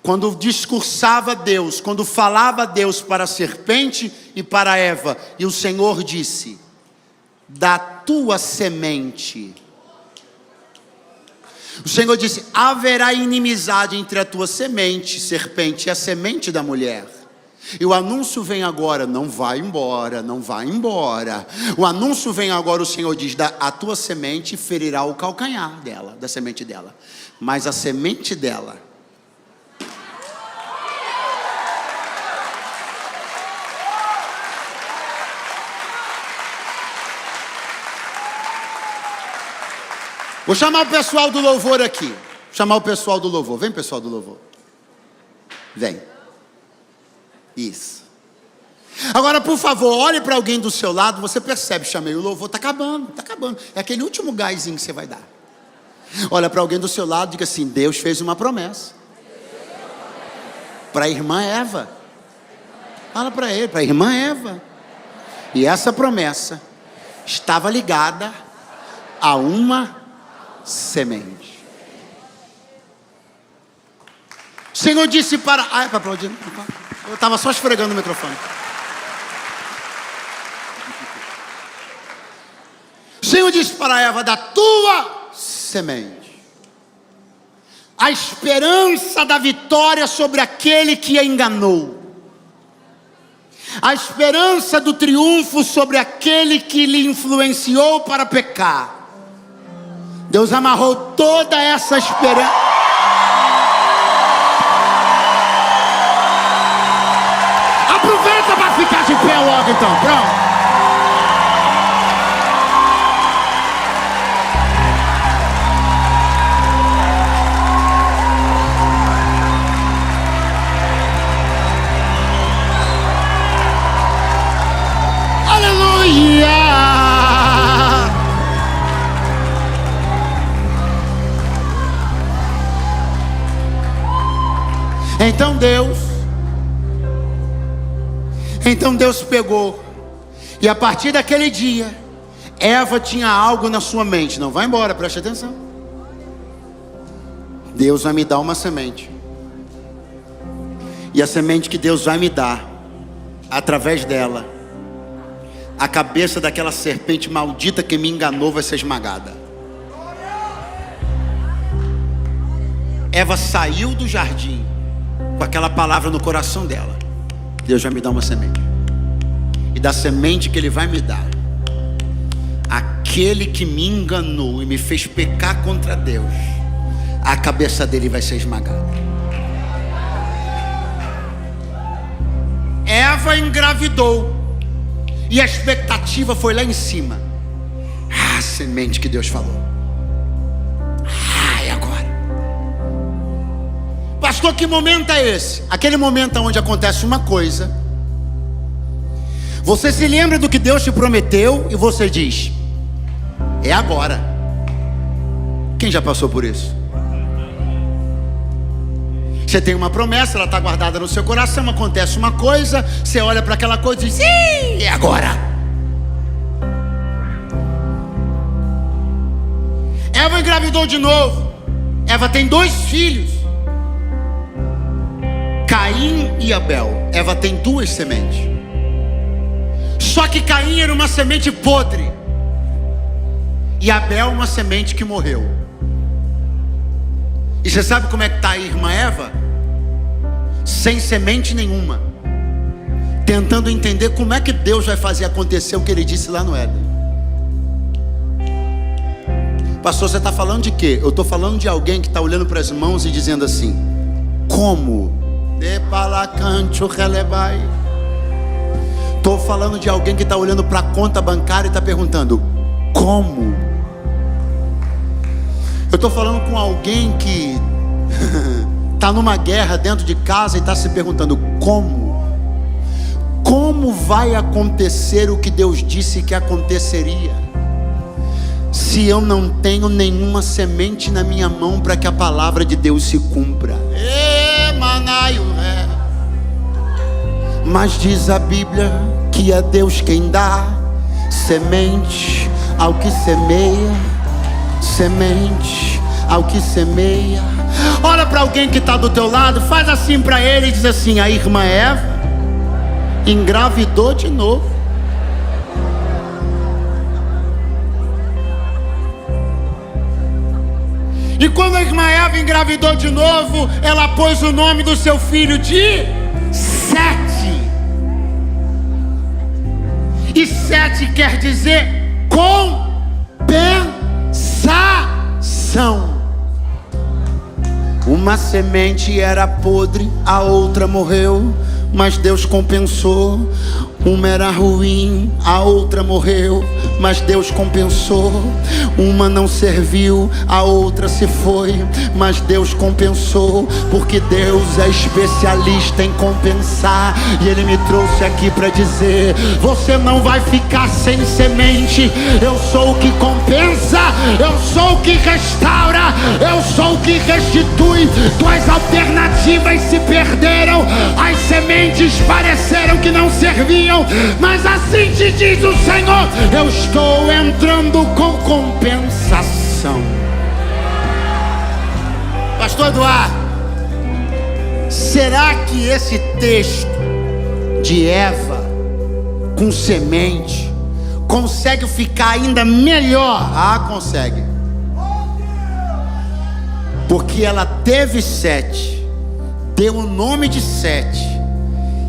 quando discursava Deus, quando falava Deus para a serpente e para Eva, e o Senhor disse, da tua semente, o Senhor disse, haverá inimizade entre a tua semente, serpente, e a semente da mulher. E o anúncio vem agora, não vai embora, não vai embora. O anúncio vem agora, o Senhor diz, a tua semente ferirá o calcanhar dela, da semente dela. Mas a semente dela, vou chamar o pessoal do louvor aqui. Chamar o pessoal do louvor. Vem, pessoal do louvor. Vem. Isso. Agora, por favor, olhe para alguém do seu lado. Você percebe, chamei o louvor. Está acabando, está acabando. É aquele último gásinho que você vai dar. Olha para alguém do seu lado e diga assim, Deus fez uma promessa. Para a irmã Eva. Fala para ele, para a irmã Eva. E essa promessa estava ligada a uma semente. Senhor disse para... Ah, é para aplaudir? Eu estava só esfregando o microfone. O Senhor disse para Eva: da tua semente, a esperança da vitória sobre aquele que a enganou, a esperança do triunfo sobre aquele que lhe influenciou para pecar. Deus amarrou toda essa esperança. Aproveita para ficar de pé logo então, pronto. Aleluia! Então Deus pegou, e a partir daquele dia, Eva tinha algo na sua mente. Não vai embora, preste atenção. Deus vai me dar uma semente, e a semente que Deus vai me dar, através dela, a cabeça daquela serpente maldita que me enganou vai ser esmagada. Eva saiu do jardim com aquela palavra no coração dela: Deus vai me dar uma semente, e da semente que Ele vai me dar, aquele que me enganou e me fez pecar contra Deus, a cabeça dele vai ser esmagada. Eva engravidou, e a expectativa foi lá em cima. A semente que Deus falou. E agora? Pastor, que momento é esse? Aquele momento onde acontece uma coisa, você se lembra do que Deus te prometeu e você diz: é agora. Quem já passou por isso? Você tem uma promessa, ela está guardada no seu coração, acontece uma coisa, você olha para aquela coisa e diz: sim, é agora. Eva engravidou de novo. Eva tem 2 filhos, Caim e Abel. Eva tem 2 sementes. Só que Caim era uma semente podre, e Abel uma semente que morreu. E você sabe como é que está a irmã Eva? Sem semente nenhuma, tentando entender como é que Deus vai fazer acontecer o que Ele disse lá no Éden. Pastor, você está falando de quê? Eu estou falando de alguém que está olhando para as mãos e dizendo assim: como? Estou falando de alguém que está olhando para a conta bancária e está perguntando: como? Eu estou falando com alguém que está numa guerra dentro de casa e está se perguntando: como? Como vai acontecer o que Deus disse que aconteceria, se eu não tenho nenhuma semente na minha mão para que a palavra de Deus se cumpra? Mas diz a Bíblia que é Deus quem dá semente ao que semeia, semente ao que semeia. Olha para alguém que está do teu lado, faz assim para ele e diz assim: a irmã Eva engravidou de novo. E quando a irmã Eva engravidou de novo, ela pôs o nome do seu filho de Sete. E Sete quer dizer compensação. Uma semente era podre, a outra morreu, mas Deus compensou. Uma era ruim, a outra morreu, mas Deus compensou. Uma não serviu, a outra se foi, mas Deus compensou, porque Deus é especialista em compensar. E Ele me trouxe aqui para dizer: você não vai ficar sem semente. Eu sou o que compensa, eu sou o que restaura, eu sou o que restitui. Tuas alternativas se perderam, as sementes pareceram que não serviam, mas assim te diz o Senhor: eu estou entrando com compensação. Pastor Eduardo, Será que esse texto de Eva com semente consegue ficar ainda melhor? Ah, consegue. Porque ela teve Sete, deu o nome de Sete,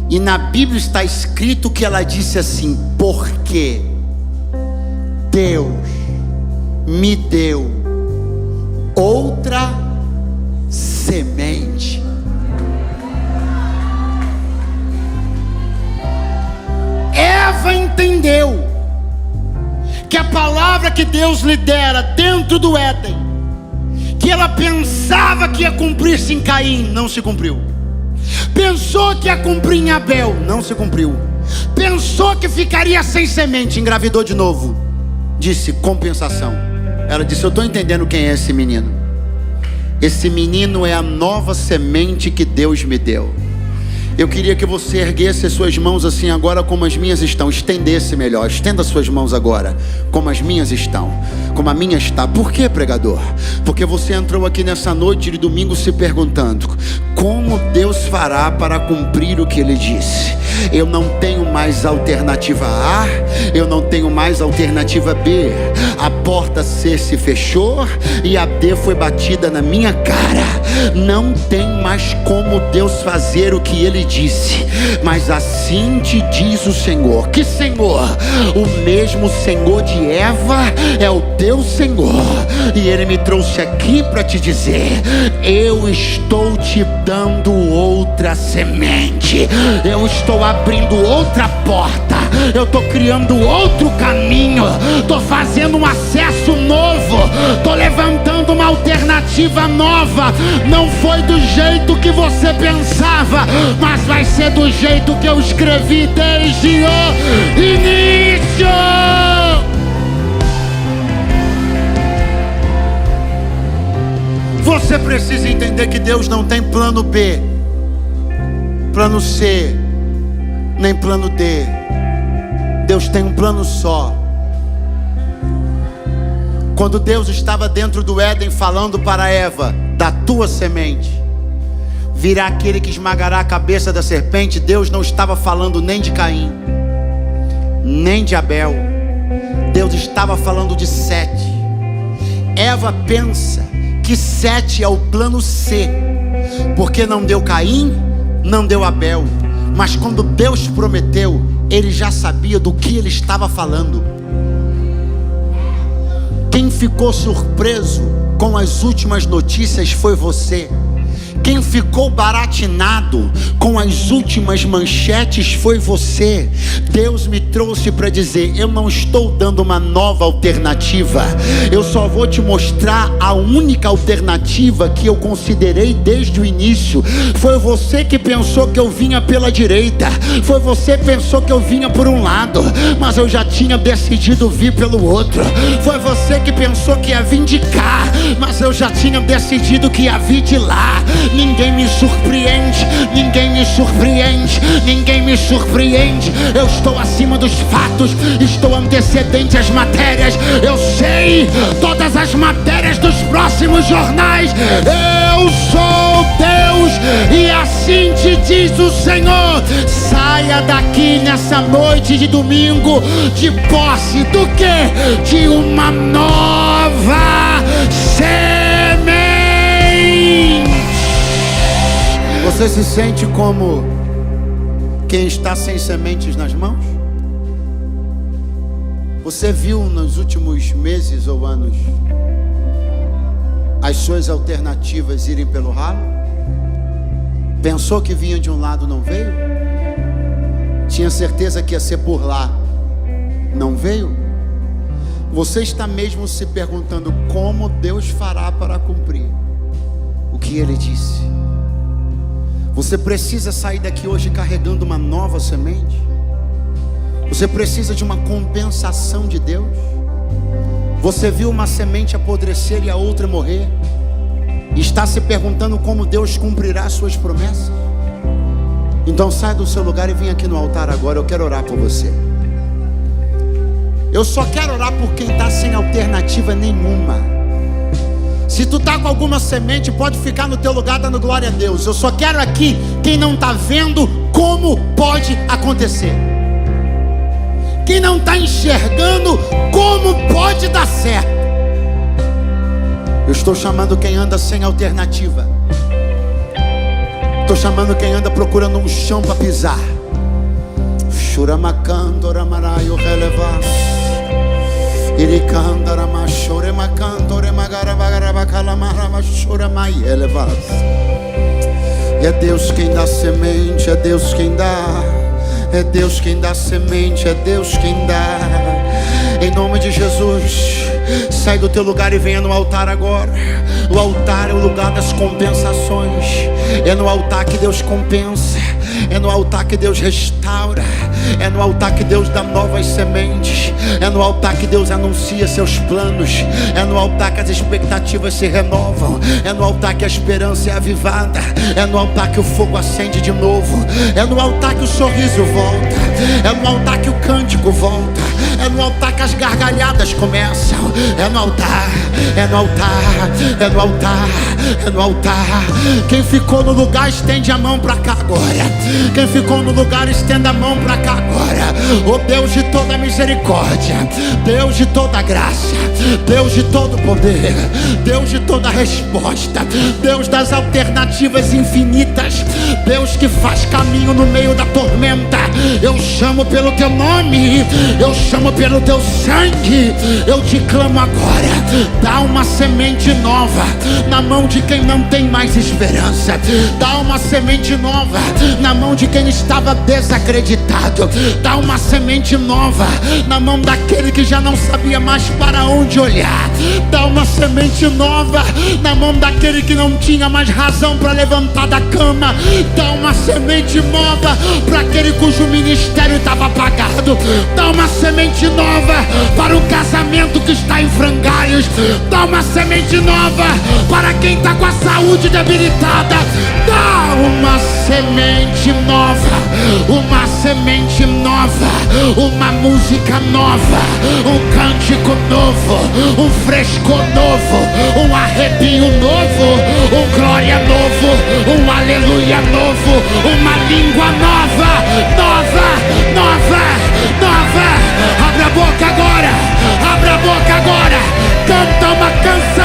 e na Bíblia está escrito que ela disse assim: porque Deus me deu outra semente. Eva entendeu que a palavra que Deus lhe dera dentro do Éden, que ela pensava que ia cumprir-se em Caim, não se cumpriu. Pensou que ia cumprir em Abel, não se cumpriu. Pensou que ficaria sem semente, engravidou de novo. Disse: compensação. Ela disse: eu estou entendendo quem é esse menino. Esse menino é a nova semente que Deus me deu. Eu queria que você erguesse as suas mãos assim agora, como as minhas estão. Estendesse melhor, estenda as suas mãos agora, como as minhas estão, como a minha está. Por que, pregador? Porque você entrou aqui nessa noite de domingo se perguntando: como Deus fará para cumprir o que Ele disse? Eu não tenho mais alternativa A, eu não tenho mais alternativa B. A porta C se fechou e a D foi batida na minha cara. Não tem mais como Deus fazer o que Ele disse. Mas assim te diz o Senhor. Que Senhor? O mesmo Senhor de Eva é o teu Senhor. E Ele me trouxe aqui para te dizer: eu estou te dando outra semente. Eu estou abrindo outra porta. Eu estou criando outro caminho. Estou fazendo um acesso novo. Estou levantando uma alternativa nova. Não foi do jeito que você pensava, mas vai ser do jeito que eu escrevi desde o início. Você precisa entender que Deus não tem plano B, plano C, nem plano D. Deus tem um plano só. Quando Deus estava dentro do Éden falando para Eva: da tua semente virá aquele que esmagará a cabeça da serpente, Deus não estava falando nem de Caim, nem de Abel. Deus estava falando de Sete. Eva pensa que Sete é o plano C, porque não deu Caim, não deu Abel. Mas quando Deus prometeu, Ele já sabia do que Ele estava falando. Quem ficou surpreso com as últimas notícias foi você. Quem ficou baratinado com as últimas manchetes foi você. Deus me trouxe para dizer: eu não estou dando uma nova alternativa, eu só vou te mostrar a única alternativa que eu considerei desde o início. Foi você que pensou que eu vinha pela direita, foi você que pensou que eu vinha por um lado, mas eu já tinha decidido vir pelo outro. Foi você que pensou que ia vir de cá, mas eu já tinha decidido que ia vir de lá. Ninguém me surpreende, ninguém me surpreende, ninguém me surpreende. Eu estou acima dos fatos, estou antecedente às matérias. Eu sei todas as matérias dos próximos jornais. Eu sou Deus e assim te diz o Senhor. Saia daqui nessa noite de domingo de posse do quê? De uma nova semente. Você se sente como quem está sem sementes nas mãos? Você viu nos últimos meses ou anos as suas alternativas irem pelo ralo? Pensou que vinha de um lado, não veio? Tinha certeza que ia ser por lá, não veio? Você está mesmo se perguntando como Deus fará para cumprir o que Ele disse. Você precisa sair daqui hoje carregando uma nova semente. Você precisa de uma compensação de Deus. Você viu uma semente apodrecer e a outra morrer, e está se perguntando como Deus cumprirá suas promessas. Então sai do seu lugar e vem aqui no altar agora. Eu quero orar por você. Eu só quero orar por quem está sem alternativa nenhuma. Se tu tá com alguma semente, pode ficar no teu lugar dando glória a Deus. Eu só quero aqui quem não tá vendo como pode acontecer. Quem não tá enxergando como pode dar certo. Eu estou chamando quem anda sem alternativa. Estou chamando quem anda procurando um chão para pisar. Churamakandora maraio relevar. Irikandara mashore makandore magara bagara bakala marama chora mai elevas. É Deus quem dá semente, é Deus quem dá. É Deus quem dá semente, é Deus quem dá. Em nome de Jesus, sai do teu lugar e venha no altar agora. O altar é o lugar das compensações. É no altar que Deus compensa. É no altar que Deus restaura. É no altar que Deus dá novas sementes. É no altar que Deus anuncia seus planos. É no altar que as expectativas se renovam. É no altar que a esperança é avivada. É no altar que o fogo acende de novo. É no altar que o sorriso volta. É no altar que o cântico volta. É no altar que as gargalhadas começam. É no altar, é no altar, é no altar, é no altar. Quem ficou no lugar, estende a mão para cá agora. Quem ficou no lugar, estenda a mão para cá agora. Oh Deus de toda misericórdia, Deus de toda graça, Deus de todo poder, Deus de toda resposta, Deus das alternativas infinitas, Deus que faz caminho no meio da tormenta. Eu chamo pelo teu nome, eu chamo pelo teu sangue, eu te clamo agora. Dá uma semente nova na mão de quem não tem mais esperança. Dá uma semente nova na mão de quem estava desacreditado. Dá uma semente nova na mão daquele que já não sabia mais para onde olhar. Dá uma semente nova na mão daquele que não tinha mais razão para levantar da cama. Dá uma semente nova para aquele cujo ministério estava apagado. Dá uma semente nova para o casamento que está em frangalhos. Dá uma semente nova para quem está com a saúde debilitada. Dá uma semente nova, uma semente nova, uma música nova, um cântico novo, um frescor novo, um arrepio novo, um glória novo, um aleluia novo, uma língua nova, nova, nova, nova. Abra a boca agora, abra a boca agora, canta uma canção